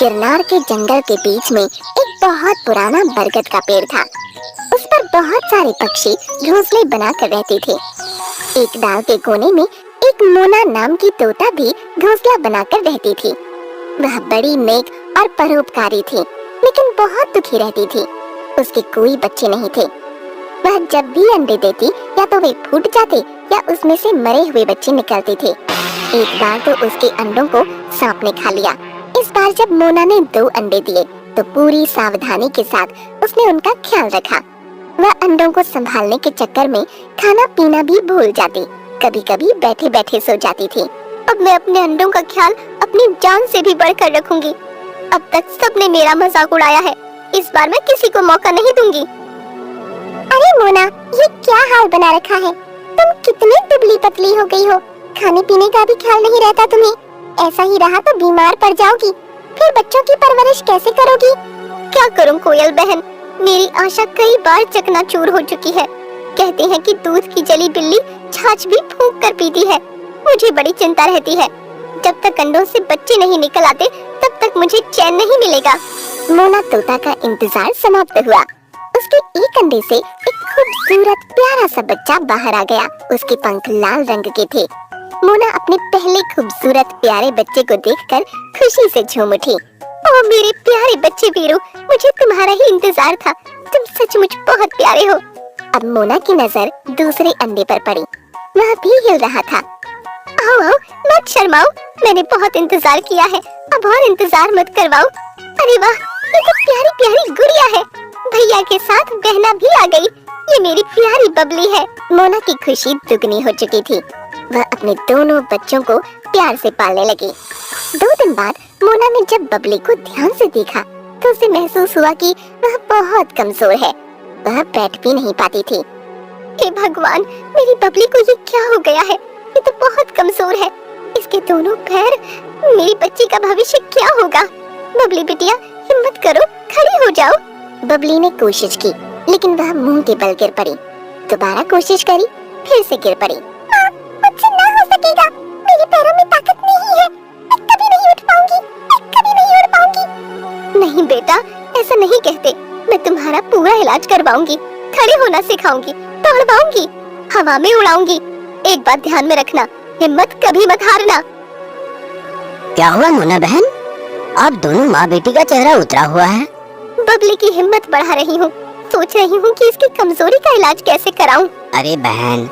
गिरनार के जंगल के बीच में एक बहुत पुराना बरगद का पेड़ था। उस पर बहुत सारे पक्षी घोंसले बनाकर रहते थे। एक डाल के कोने में एक मोना नाम की तोता भी घोंसला बनाकर रहती थी। वह बड़ी नेक और परोपकारी थी, लेकिन बहुत दुखी रहती थी। उसके कोई बच्चे नहीं थे। वह जब भी अंडे देती या तो वे फूट जाते या उसमें से मरे हुए बच्चे निकलते थे। एक बार तो उसके अंडों को सांप ने खा लिया। इस बार जब मोना ने 2 अंडे दिए तो पूरी सावधानी के साथ उसने उनका ख्याल रखा। वह अंडों को संभालने के चक्कर में खाना पीना भी भूल जाती। कभी कभी बैठे बैठे सो जाती थी। अब मैं अपने अंडों का ख्याल अपनी जान से भी बढ़कर रखूंगी। अब तक सबने मेरा मजाक उड़ाया है, इस बार मैं किसी को मौका नहीं दूंगी। अरे मोना, ये क्या हाल बना रखा है? तुम कितनी दुबली पतली हो गई हो। खाने पीने का भी ख्याल नहीं रहता तुम्हें। ऐसा ही रहा तो बीमार पड़ जाओगी। फिर बच्चों की परवरिश कैसे करोगी? क्या करूं कोयल बहन, मेरी आशा कई बार चकनाचूर हो चुकी है। कहते हैं कि दूध की जली बिल्ली छाछ भी फूंक कर पीती है। मुझे बड़ी चिंता रहती है। जब तक अंडों से बच्चे नहीं निकल आते तब तक मुझे चैन नहीं मिलेगा। मोना तोता का इंतजार समाप्त हुआ। उसके एक अंडे से एक खूबसूरत प्यारा सा बच्चा बाहर आ गया। उसके पंख लाल रंग के थे। मोना अपने पहले खूबसूरत प्यारे बच्चे को देखकर खुशी से झूम उठी। ओह मेरे प्यारे बच्चे वीरू, मुझे तुम्हारा ही इंतजार था। तुम सचमुच बहुत प्यारे हो। अब मोना की नजर दूसरे अंडे पर पड़ी। वह भी हिल रहा था। आओ आओ, मत शर्माओ, मैंने बहुत इंतजार किया है। अब और इंतजार मत करवाओ। अरे वाह, ये तो प्यारी प्यारी गुड़िया है। भैया के साथ बहना भी आ गई। ये मेरी प्यारी बबली है। मोना की खुशी दुगनी हो चुकी थी। वह अपने दोनों बच्चों को प्यार से पालने लगी। 2 दिन बाद मोना ने जब बबली को ध्यान से देखा तो उसे महसूस हुआ कि वह बहुत कमजोर है। वह बैठ भी नहीं पाती थी। हे भगवान, मेरी बबली को ये क्या हो गया है? ये तो बहुत कमजोर है। इसके दोनों पैर, मेरी बच्ची का भविष्य क्या होगा? बबली बिटिया, हिम्मत करो, खड़ी हो जाओ। बबली ने कोशिश की, लेकिन वह मुंह के बल गिर पड़ी। दोबारा कोशिश करी, फिर से गिर पड़ी। मुझसे ना हो सकेगा, मेरे पैरों में ताकत नहीं है। मैं कभी नहीं उठ पाऊंगी, मैं कभी नहीं उड़ पाऊंगी। नहीं बेटा, ऐसा नहीं कहते। मैं तुम्हारा पूरा इलाज करवाऊंगी, खड़े होना सिखाऊंगी, दौड़वाऊंगी, हवा में उड़ाऊंगी। एक बात ध्यान में रखना, हिम्मत कभी मत हारना। क्या हुआ मोना बहन? आप दोनों माँ बेटी का चेहरा उतरा हुआ है। बबली की हिम्मत बढ़ा रही हूँ। सोच रही हूँ कि इसकी कमजोरी का इलाज कैसे कराऊं। अरे बहन,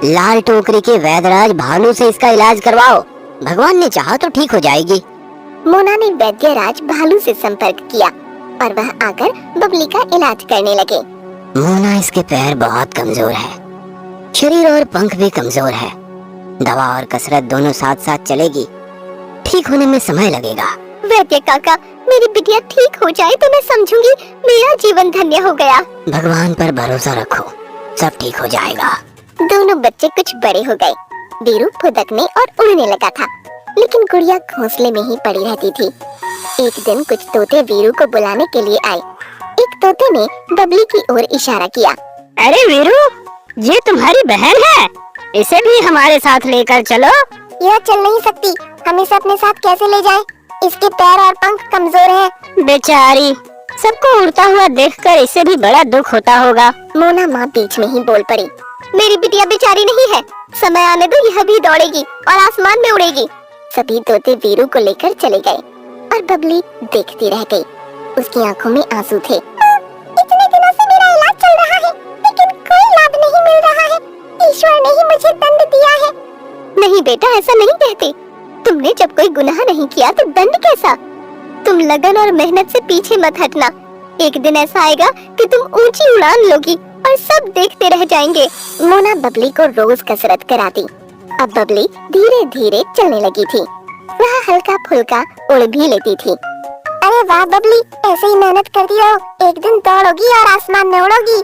लाल टोकरी के वैद्यराज भालू से इसका इलाज करवाओ। भगवान ने चाहा तो ठीक हो जाएगी। मोना ने वैद्यराज भालू से संपर्क किया और वह आकर बबली का इलाज करने लगे। मोना, इसके पैर बहुत कमजोर है, शरीर और पंख भी कमजोर है। दवा और कसरत दोनों साथ साथ चलेगी। ठीक होने में समय लगेगा। वैद्य काका, मेरी बिटिया ठीक हो जाए तो मैं समझूंगी मेरा जीवन धन्य हो गया। भगवान पर भरोसा रखो, सब ठीक हो जाएगा। दोनों बच्चे कुछ बड़े हो गए। वीरू फुदकने और उड़ने लगा था, लेकिन गुड़िया घोंसले में ही पड़ी रहती थी। एक दिन कुछ तोते वीरू को बुलाने के लिए आए। एक तोते ने बबली की ओर इशारा किया। अरे वीरू, ये तुम्हारी बहन है, इसे भी हमारे साथ लेकर चलो। यह चल नहीं सकती, हम इसे अपने साथ कैसे ले जाएं? इसके पैर और पंख कमजोर हैं। बेचारी, सबको उड़ता हुआ देखकर इसे भी बड़ा दुख होता होगा। मोना माँ बीच में ही बोल पड़ी। मेरी बिटिया बेचारी नहीं है, समय आने दो, यह भी दौड़ेगी और आसमान में उड़ेगी। सभी तोते वीरू को लेकर चले गए और बबली देखती रह गई। उसकी आंखों में आंसू थे। इतने दिनों से मेरा इलाज चल रहा है, लेकिन कोई लाभ नहीं मिल रहा है। ईश्वर ने ही मुझे दंड दिया है। नहीं बेटा, ऐसा नहीं कहते। तुमने जब कोई गुनाह नहीं किया तो दंड कैसा? तुम लगन और मेहनत से पीछे मत हटना। एक दिन ऐसा आएगा कि तुम ऊंची उड़ान लोगी और सब देखते रह जाएंगे। मोना बबली को रोज कसरत कराती। अब बबली धीरे धीरे चलने लगी थी। वह हल्का फुल्का उड़ भी लेती थी। अरे वाह बबली, ऐसे ही मेहनत करती रहो, एक दिन दौड़ोगी और आसमान में उड़ोगी।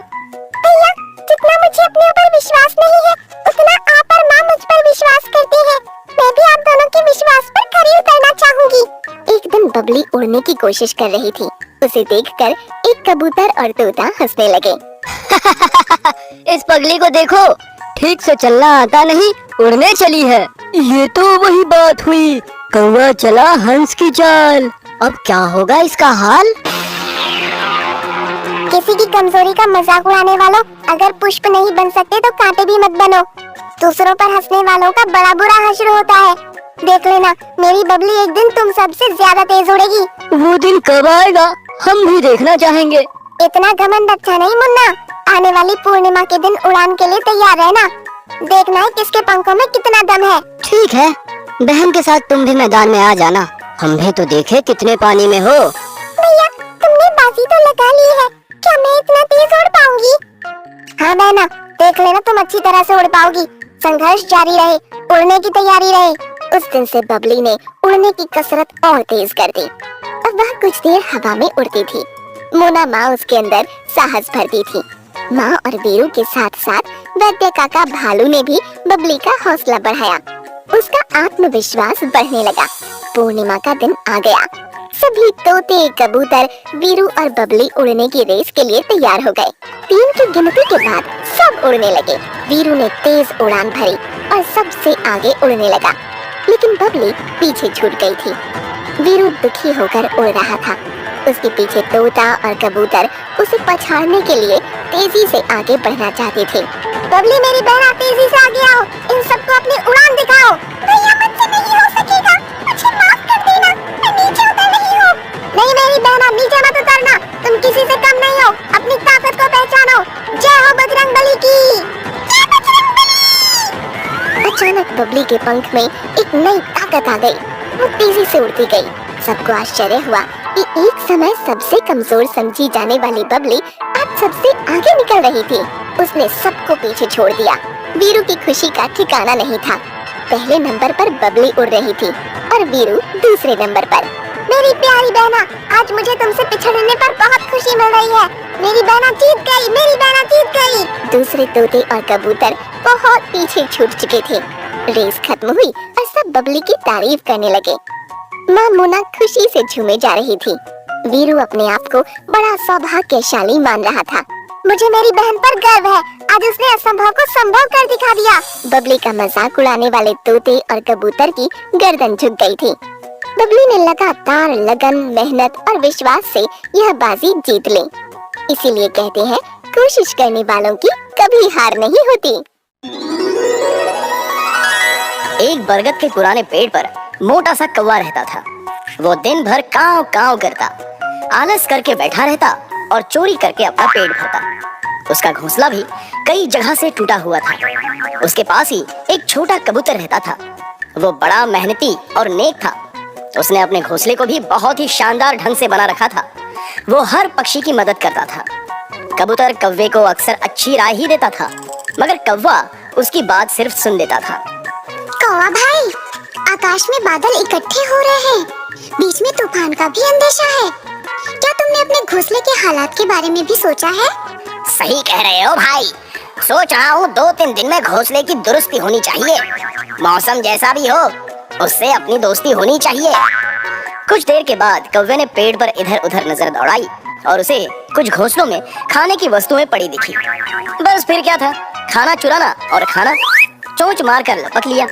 भैया, जितना मुझे अपने ऊपर विश्वास नहीं है, उतना आप और माँ मुझ पर विश्वास करते हैं। मैं भी आप दोनों के विश्वास पर खरी उतरना चाहूंगी। एक दिन बबली उड़ने की कोशिश कर रही थी। उसे देखकर एक कबूतर और तोता हंसने लगे। इस पगली को देखो, ठीक से चलना आता नहीं, उड़ने चली है। ये तो वही बात हुई, कौवा चला हंस की चाल। अब क्या होगा इसका हाल? किसी की कमजोरी का मजाक उड़ाने वालों, अगर पुष्प नहीं बन सकते तो कांटे भी मत बनो। दूसरों पर हंसने वालों का बड़ा बुरा हश्र होता है। देख लेना, मेरी बबली एक दिन तुम सबसे ज्यादा तेज उड़ेगी। वो दिन कब आएगा? हम भी देखना चाहेंगे। इतना घमंड अच्छा नहीं मुन्ना। आने वाली पूर्णिमा के दिन उड़ान के लिए तैयार रहना। देखना है किसके पंखों में कितना दम है। ठीक है, बहन के साथ तुम भी मैदान में आ जाना। हम भी तो देखे कितने पानी में हो। भैया, तुमने बाजी तो लगा ली है, क्या मैं इतना तेज उड़ पाऊंगी? हाँ बहना, देख लेना तुम अच्छी तरह से उड़ पाओगी। संघर्ष जारी रहे, उड़ने की तैयारी रहे। उस दिन से बबली ने उड़ने की कसरत और तेज कर दी। अब वह कुछ देर हवा में उड़ती थी। मोना माँ उसके अंदर साहस भरती थी। माँ और वीरू के साथ साथ वैद्य काका भालू ने भी बबली का हौसला बढ़ाया। उसका आत्मविश्वास बढ़ने लगा। पूर्णिमा का दिन आ गया। सभी तोते, कबूतर, वीरू और बबली उड़ने की रेस के लिए तैयार हो गए। 3 की गिनती के बाद सब उड़ने लगे। वीरू ने तेज उड़ान भरी और सबसे आगे उड़ने लगा, लेकिन बबली पीछे छूट गई थी। वीरू दुखी होकर उड़ रहा था। उसके पीछे तोता और कबूतर उसे पछाड़ने के लिए तेजी से आगे बढ़ना चाहते थे। बबली मेरी बहना, तेजी से आगे आओ, इन सबको अपनी उड़ान दिखाओ। भैया मुझसे नहीं हो सकेगा, मुझे माफ कर देना, मैं नीचे उतर रही हूँ। नहीं मेरी बहना, नीचे मत उतरना, तुम किसी से कम नहीं हो, अपनी ताकत को पहचानो। जय हो बजरंगबली की। जय बजरंगबली। अचानक बबली के पंख में एक नई ताकत आ गई। वो तेजी से उड़ती गई। सबको आश्चर्य हुआ कि एक समय सबसे कमजोर समझी जाने वाली बबली आज सबसे आगे निकल रही थी। उसने सबको पीछे छोड़ दिया। वीरू की खुशी का ठिकाना नहीं था। पहले नंबर पर बबली उड़ रही थी और वीरू दूसरे नंबर पर। मेरी प्यारी बहना, आज मुझे तुमसे पिछड़ने पर बहुत खुशी मिल रही है। मेरी बहना जीत गई, मेरी बहना जीत गई। दूसरे तोते और कबूतर बहुत पीछे छूट चुके थे। रेस खत्म हुई और सब बबली की तारीफ करने लगे। माँ मोना खुशी से झूमे जा रही थी। वीरू अपने आप को बड़ा सौभाग्यशाली मान रहा था। मुझे मेरी बहन पर गर्व है, आज उसने असंभव को संभव कर दिखा दिया। बबली का मजाक उड़ाने वाले तोते और कबूतर की गर्दन झुक गई थी। बबली ने लगातार लगन, मेहनत और विश्वास से यह बाजी जीत ली। इसीलिए कहते हैं, कोशिश करने वालों की कभी हार नहीं होती। एक बरगद के पुराने पेड़ पर मोटा सा कौवा रहता था। वो दिन भर काव काव करता, आलस करके बैठा रहता और चोरी करके अपना पेट भरता। उसका घोंसला भी कई जगह से टूटा हुआ था। उसके पास ही एक छोटा कबूतर रहता था। वो बड़ा मेहनती और नेक था। उसने अपने घोंसले को भी बहुत ही शानदार ढंग से बना रखा था। वो हर पक्षी की मदद करता था। कबूतर कौवे को अक्सर अच्छी राय ही देता था, मगर कौवा उसकी बात सिर्फ सुन लेता था। कौवा भाई, आकाश में बादल इकट्ठे हो रहे हैं, बीच में तूफान का भी अंदेशा है। क्या तुमने अपने घोंसले के हालात के बारे में भी सोचा है? सही कह रहे हो भाई, सोच रहा हूँ 2-3 दिन में घोंसले की दुरुस्ती होनी चाहिए। मौसम जैसा भी हो, उससे अपनी दोस्ती होनी चाहिए। कुछ देर के बाद कौवे ने पेड़ पर इधर उधर नजर दौड़ाई और उसे कुछ घोंसलों में खाने की वस्तुएं पड़ी दिखी। बस फिर क्या था, खाना चुराना और खाना। चोंच मारकर लपक लिया,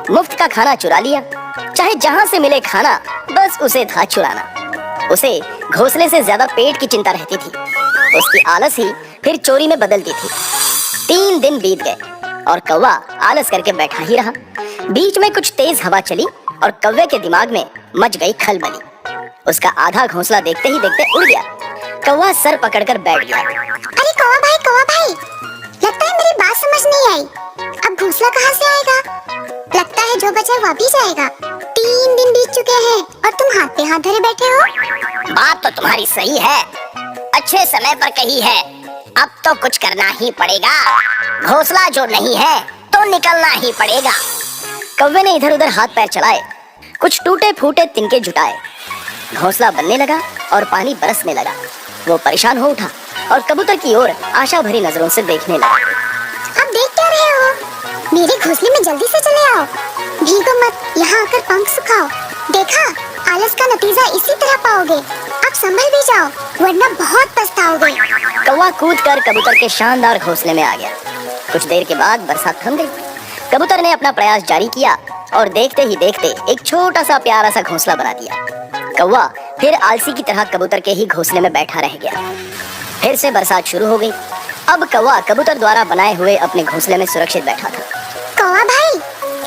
मुफ्त का खाना चुरा लिया। चाहे जहाँ से मिले खाना, बस उसे था चुराना। उसे घोंसले से ज्यादा पेट की चिंता रहती थी। उसकी आलस ही फिर चोरी में बदलती थी। 3 दिन बीत गए और कौवा आलस करके बैठा ही रहा। बीच में कुछ तेज हवा चली और कौवे के दिमाग में मच गई खलबली। उसका आधा घोंसला देखते ही देखते उड़ गया। कौवा सर पकड़कर बैठ गया। अरे कौवा भाई, लगता है मेरी बात समझ नहीं आई। अब घोंसला कहाँ से आएगा? लगता है जो बचा वह भी जाएगा। 3 दिन बीत चुके हैं और तुम हाथ पे हाथ धरे बैठे हो। बात तो तुम्हारी सही है, अच्छे समय पर कही है। अब तो कुछ करना ही पड़ेगा। घोंसला जो नहीं है तो निकलना ही पड़ेगा। कौवे ने इधर उधर हाथ पैर चलाए, कुछ टूटे फूटे तिनके जुटाए। घोंसला बनने लगा और पानी बरसने लगा। वो परेशान हो उठा और कबूतर की ओर आशा भरी नजरों से देखने लगा। अब देख क्या रहे हो? मेरे घोंसले में जल्दी से चले आओ। भीगो मत, यहाँ आकर पंख सुखाओ। देखा, आलस का नतीजा इसी तरह पाओगे। अब संभल भी जाओ, वरना बहुत पछताओगे। कौवा कूदकर कबूतर के शानदार घोंसले में आ गया। कुछ देर के बाद बरसात थम गई। कबूतर ने अपना प्रयास जारी किया और देखते ही देखते एक छोटा सा प्यारा सा घोंसला बना दिया। कौवा फिर आलसी की तरह कबूतर के ही घोंसले में बैठा रह गया। फिर से बरसात शुरू हो गई। अब कौवा कबूतर द्वारा बनाए हुए अपने घोंसले में सुरक्षित बैठा था। कौवा भाई,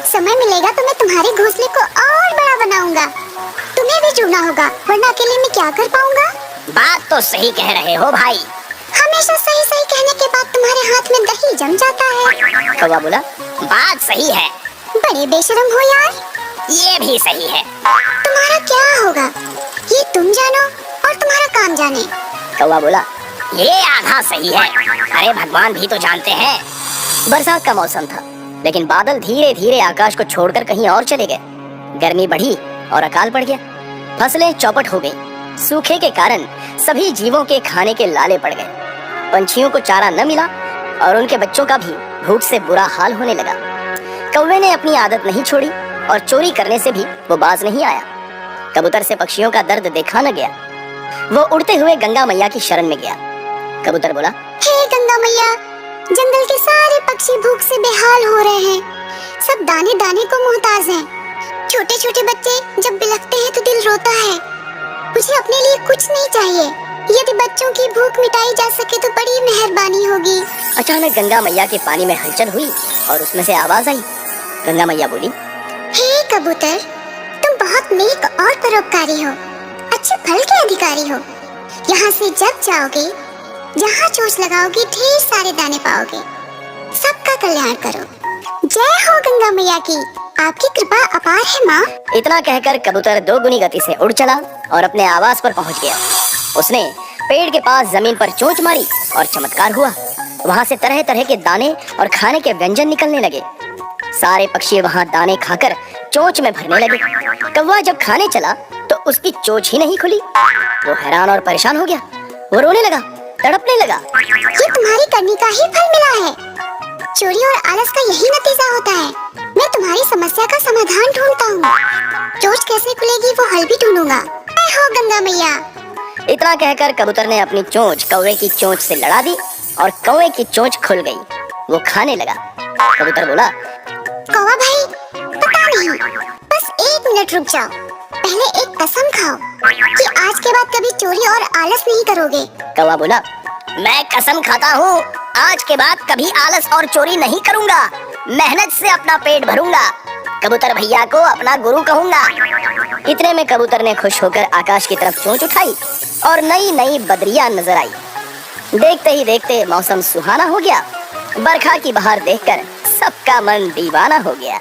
समय मिलेगा तो मैं तुम्हारे घोंसले को और बड़ा बनाऊंगा। तुम्हें भी जुड़ना होगा, वरना अकेले में क्या कर पाऊंगा। बात तो सही कह रहे हो भाई। हमेशा सही सही कहने के बाद तुम्हारे हाथ में दही जम जाता है। कौवा बोला, बात सही है। बड़े बेशरम हो यार। ये भी सही है। तुम्हारा क्या होगा ये तुम जानो और तुम्हारा काम जाने। कौवा बोला, ये आधा सही है। अरे भगवान भी तो जानते हैं। बरसात का मौसम था, लेकिन बादल धीरे धीरे आकाश को छोड़कर कहीं और चले गए। गर्मी बढ़ी और अकाल पड़ गया। फसलें चौपट हो गईं। सूखे के कारण सभी जीवों के खाने के लाले पड़ गए। पंछियों को चारा न मिला और उनके बच्चों का भी भूख से बुरा हाल होने लगा। कौवे ने अपनी आदत नहीं छोड़ी और चोरी करने से भी वो बाज नहीं आया। कबूतर से पक्षियों का दर्द देखा न गया। वो उड़ते हुए गंगा मैया की शरण में गया। कबूतर बोला, हे गंगा मैया, जंगल के सारे पक्षी भूख से बेहाल हो रहे हैं। सब दाने दाने को मोहताज हैं। छोटे छोटे बच्चे जब बिलखते हैं तो दिल रोता है। मुझे अपने लिए कुछ नहीं चाहिए। यदि बच्चों की भूख मिटाई जा सके तो बड़ी मेहरबानी होगी। अचानक गंगा मैया के पानी में हलचल हुई और उसमें से आवाज आई। गंगा मैया बोली, हे कबूतर, तुम बहुत नेक और परोपकारी हो, अच्छे फल के अधिकारी हो। यहाँ से जब जाओगे, जहाँ चोंच लगाओगे, ढेर सारे दाने पाओगे। सबका कल्याण करो। जय हो गंगा मैया की, आपकी कृपा अपार है माँ। इतना कहकर कबूतर दोगुनी गति से उड़ चला और अपने आवास पर पहुंच गया। उसने पेड़ के पास जमीन पर चोंच मारी और चमत्कार हुआ। वहां से तरह तरह के दाने और खाने के व्यंजन निकलने लगे। सारे पक्षी वहां दाने खाकर चोंच में भरने लगे। कौवा जब खाने चला तो उसकी चोंच ही नहीं खुली। वो हैरान और परेशान हो गया। वो रोने लगा, तड़पने लगा। ये तुम्हारी करनी का ही फल मिला है। चोरी और आलस का यही नतीजा होता है। मैं तुम्हारी समस्या का समाधान ढूंढता हूँ। चोंच कैसे खुलेगी वो हल भी ढूंढूंगा। जय हो गंगा मैया। इतना कहकर कबूतर ने अपनी चोंच कौवे की चोंच से लड़ा दी और कौवे की चोंच खुल गई। वो खाने लगा। कबूतर बोला, कौवा भाई, पता नहीं, बस 1 मिनट रुक जाओ। पहले एक कसम खाओ कि आज के बाद कभी चोरी और आलस नहीं करोगे। कौवा बोला, मैं कसम खाता हूँ, आज के बाद कभी आलस और चोरी नहीं करूँगा। मेहनत से अपना पेट भरूंगा। कबूतर भैया को अपना गुरु कहूँगा। इतने में कबूतर ने खुश होकर आकाश की तरफ चोंच उठाई और नई नई बदरियां नजर आई। देखते ही देखते मौसम सुहाना हो गया। बरखा की बहार देखकर सबका मन दीवाना हो गया।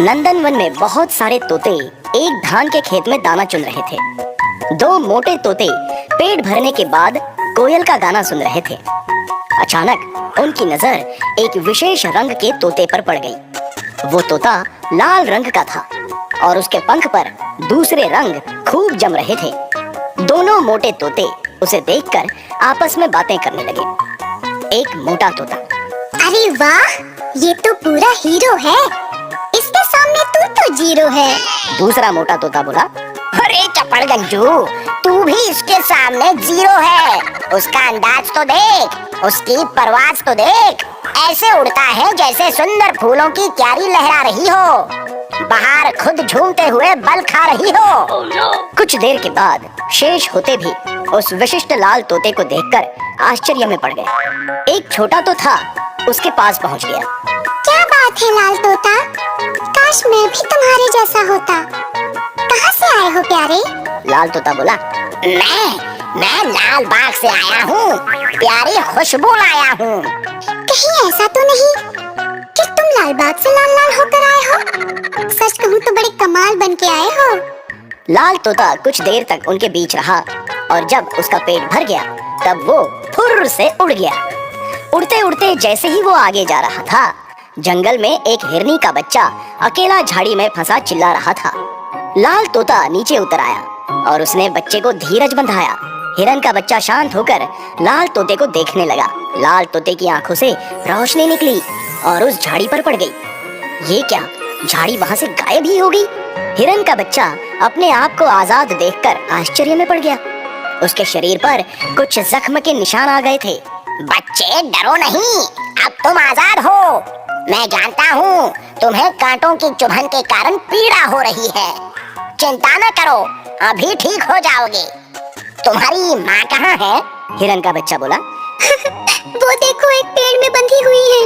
नंदनवन में बहुत सारे तोते एक धान के खेत में दाना चुन रहे थे। 2 मोटे तोते पेट भरने के बाद कोयल का गाना सुन रहे थे। अचानक उनकी नजर एक विशेष रंग के तोते पर पड़ गई। वो तोता लाल रंग का था और उसके पंख पर दूसरे रंग खूब जम रहे थे। दोनों मोटे तोते उसे देखकर आपस में बातें करने लगे। एक मोटा तोता, अरे वाह, ये तो पूरा हीरो है। इसके सामने तू तो जीरो है। दूसरा मोटा तोता बोला, अरे चपड़ गंजू, तू भी इसके सामने जीरो है। उसका अंदाज तो देख, उसकी परवाज तो देख। ऐसे उड़ता है जैसे सुंदर फूलों की क्यारी लहरा रही हो। बाहर खुद झूमते हुए बल खा रही हो। कुछ देर के बाद शेष होते भी उस विशिष्ट लाल तोते को देखकर आश्चर्य में पड़ गए। एक छोटा तो था, उसके पास पहुंच गया। क्या बात है लाल तोता, काश मैं भी तुम्हारे जैसा होता। कहाँ से आए हो प्यारे? लाल तोता बोला, मैं लाल बाग से आया हूँ। प्यारी खुशबू लाया हूँ। कहीं ऐसा तो नहीं कि तुम लाल बाग से लाल लाल होकर आए हो? सच कहूँ तो बड़े कमाल बन के आए हो। लाल तोता कुछ देर तक उनके बीच रहा और जब उसका पेट भर गया तब वो फुर्र से उड़ गया। उड़ते उड़ते जैसे ही वो आगे जा रहा था, जंगल में एक हिरनी का बच्चा अकेला झाड़ी में फंसा चिल्ला रहा था। लाल तोता नीचे उतर आया और उसने बच्चे को धीरज बंधाया। हिरन का बच्चा शांत होकर लाल तोते को देखने लगा। लाल तोते की आंखों से रोशनी निकली और उस झाड़ी पर पड़ गई। ये क्या, झाड़ी वहां से गायब ही हो गई। हिरन का बच्चा अपने आप को आजाद देखकर आश्चर्य में पड़ गया। उसके शरीर पर कुछ जख्म के निशान आ गए थे। बच्चे डरो नहीं, अब तुम आजाद हो। मैं जानता हूँ तुम्हें कांटों की चुभन के कारण पीड़ा हो रही है। चिंता न करो, अभी ठीक हो जाओगे। तुम्हारी माँ कहाँ है? हिरन का बच्चा बोला। वो देखो, एक पेड़ में बंधी हुई है।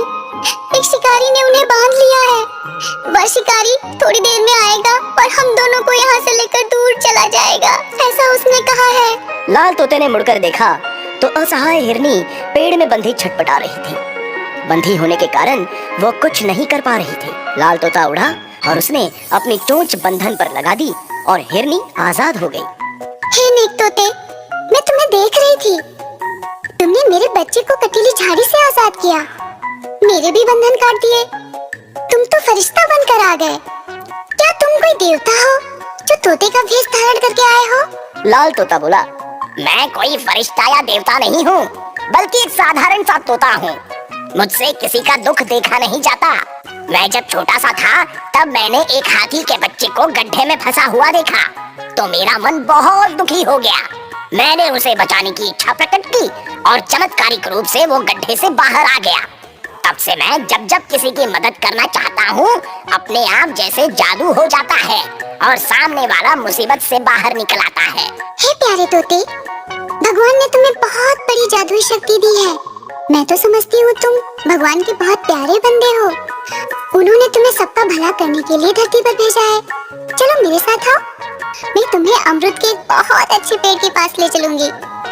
एक शिकारी ने उन्हें बांध लिया है। वह शिकारी थोड़ी देर में आएगा और हम दोनों को यहाँ से लेकर दूर चला जाएगा, ऐसा उसने कहा है। लाल तोते ने मुड़कर देखा तो असहाय हिरनी पेड़ में बंधी छटपटा रही थी। बंधी होने के कारण वो कुछ नहीं कर पा रही थी। लाल तोता उड़ा और उसने अपनी चोंच बंधन पर लगा दी और हिरनी आजाद हो गई। हे नेक तोते, मैं तुम्हें देख रही थी। तुमने मेरे बच्चे को कटीली झाड़ी से आजाद किया, मेरे भी बंधन काट दिए। तुम तो फरिश्ता बनकर आ गए। क्या तुम कोई देवता हो जो तोते का भेष धारण करके आए हो? लाल तोता बोला। मैं कोई फरिश्ता या देवता नहीं हूँ, बल्कि एक साधारण सा तोता हूँ। मुझसे किसी का दुख देखा नहीं जाता। मैं जब छोटा सा था तब मैंने एक हाथी के बच्चे को गड्ढे में फंसा हुआ देखा तो मेरा मन बहुत दुखी हो गया। मैंने उसे बचाने की इच्छा प्रकट की और चमत्कारिक रूप से वो गड्ढे से बाहर आ गया। तब से मैं जब जब किसी की मदद करना चाहता हूँ, अपने आप जैसे जादू हो जाता है और सामने वाला मुसीबत से बाहर निकल आता है। हे प्यारे तोते, भगवान ने तुम्हें बहुत बड़ी जादुई शक्ति दी है। मैं तो समझती हूँ तुम भगवान के बहुत प्यारे बंदे हो। उन्होंने तुम्हें सबका भला करने के लिए धरती पर भेजा है। चलो मेरे साथ आओ, मैं तुम्हें अमरूद के एक बहुत अच्छे पेड़ के पास ले चलूंगी।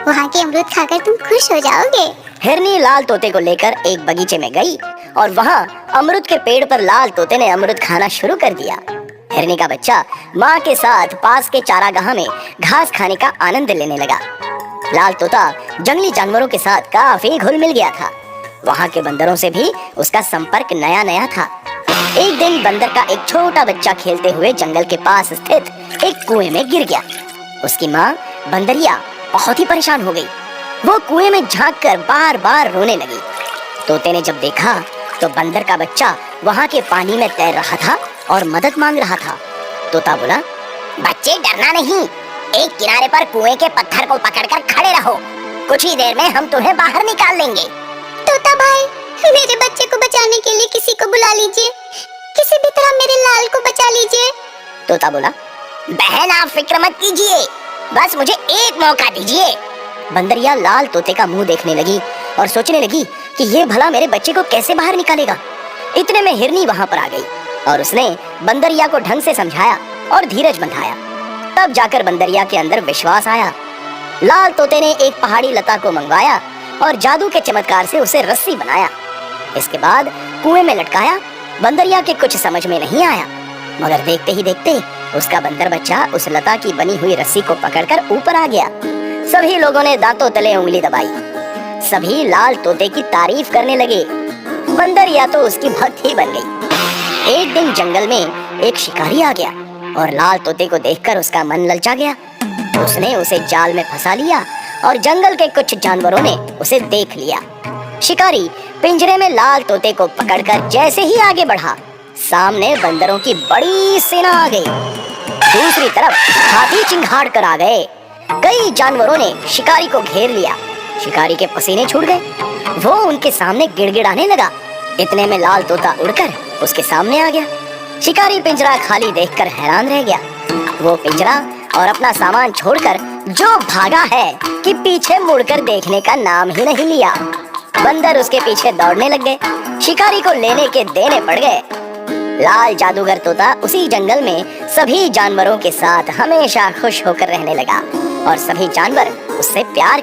वहाँ के अमरूद खाकर तुम खुश हो जाओगे। हिरनी लाल तोते को लेकर एक बगीचे में गई और वहाँ अमरूद के पेड़ पर लाल तोते ने अमरूद खाना शुरू कर दिया। हिरनी का बच्चा माँ के साथ पास के चारागाह में घास खाने का आनंद लेने लगा। लाल तोता जंगली जानवरों के साथ काफी घुल मिल गया था। वहाँ के बंदरों से भी उसका संपर्क नया नया था। एक दिन बंदर का एक छोटा बच्चा खेलते हुए जंगल के पास स्थित एक कुएं में गिर गया। उसकी माँ बंदरिया बहुत ही परेशान हो गई। वो कुएं में झांककर बार बार रोने लगी। तोते ने जब देखा तो बंदर का बच्चा वहाँ के पानी में तैर रहा था और मदद मांग रहा था। तोता बोला, बच्चे डरना नहीं, एक किनारे पर कुएं के पत्थर को पकड़कर खड़े रहो। कुछ ही देर में हम तुम्हें बाहर निकाल लेंगे। तोता भाई, मेरे बच्चे को बचाने के लिए किसी को बुला लीजिए। किसी भी तरह मेरे लाल को बचा लीजिए। तोता बोला। बहन आप फिक्र मत कीजिए, बस मुझे एक मौका दीजिए। बंदरिया लाल तोते का मुंह देखने लगी और सोचने लगी कि ये भला मेरे बच्चे को कैसे बाहर निकालेगा। इतने में हिरनी वहां पर आ गई और उसने बंदरिया को ढंग से समझाया और धीरज बंधाया। तब जाकर बंदरिया के अंदर विश्वास आया। लाल तोते ने एक पहाड़ी लता को मंगवाया और जादू के चमत्कार से उसे रस्सी बनाया। इसके बाद कुएं में लटकाया। बंदरिया के कुछ समझ में नहीं आया, मगर देखते ही देखते उसका बंदर बच्चा उस लता की बनी हुई रस्सी को पकड़कर ऊपर आ गया। सभी लोगों ने दांतों तले उंगली दबाई। सभी लाल तोते की तारीफ करने लगे। बंदरिया तो उसकी भक्त ही बन गई। एक दिन जंगल में एक शिकारी आ गया और लाल तोते को देखकर उसका मन ललचा गया। उसने उसे जाल में फंसा लिया और जंगल के कुछ जानवरों ने उसे देख लिया। शिकारी पिंजरे में लाल तोते को पकड़कर जैसे ही आगे बढ़ा, सामने बंदरों की बड़ी सेना आ गई। दूसरी तरफ हाथी चिंघाड़ कर आ गए। कई जानवरों ने शिकारी को घेर लिया। शिकारी के पसीने छूट गए। वो उनके सामने गिड़गिड़ाने लगा। इतने में लाल तोता उड़कर उसके सामने आ गया। शिकारी पिंजरा खाली देखकर हैरान रह गया। वो पिंजरा और अपना सामान छोड़कर जो भागा है कि पीछे मुड़कर देखने का नाम ही नहीं लिया। बंदर उसके पीछे दौड़ने लग गए। शिकारी को लेने के देने पड़ गए। लाल जादूगर तोता उसी जंगल में सभी जानवरों के साथ हमेशा खुश होकर रहने लगा और सभी जानवर उससे प्यार